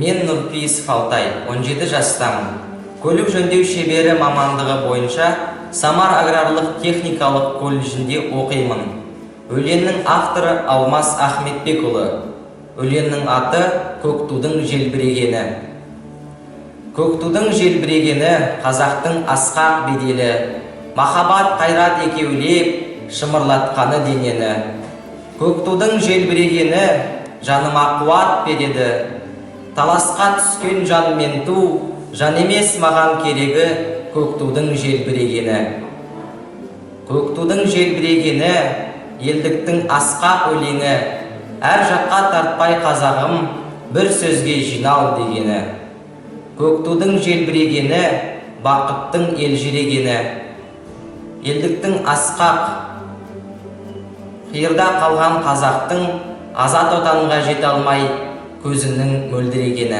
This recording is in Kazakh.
Мен Нұрпейісов Алтай, 17 жастамын. Көлік жөндеу шебері мамандығы бойынша Самар аграрлық техникалық колледжінде оқимын. Өлеңнің авторы Алмас Ахметбекұлы. Өлеңнің аты «Көк тудың желбірегені». Көк тудың желбірегені қазақтың асқақ беделі, махаббат қайрат екеулеп шымырлатқаны денені. Көк тудың желбірегені жаныма қуат береді. Таласқа түскен жан мен ту, жан емес маған керегі көк тудың желбірегені. Көк тудың желбірегені елдіктің асқақ өлеңі, әр жаққа тартпай қазағым бір сөзге жинал дегені. Көк тудың желбірегені бақыттың елжірегені, елдіктің асқақ қиырда қалған қазақтың азат отанға жете алмай көзінің мөлдірегені.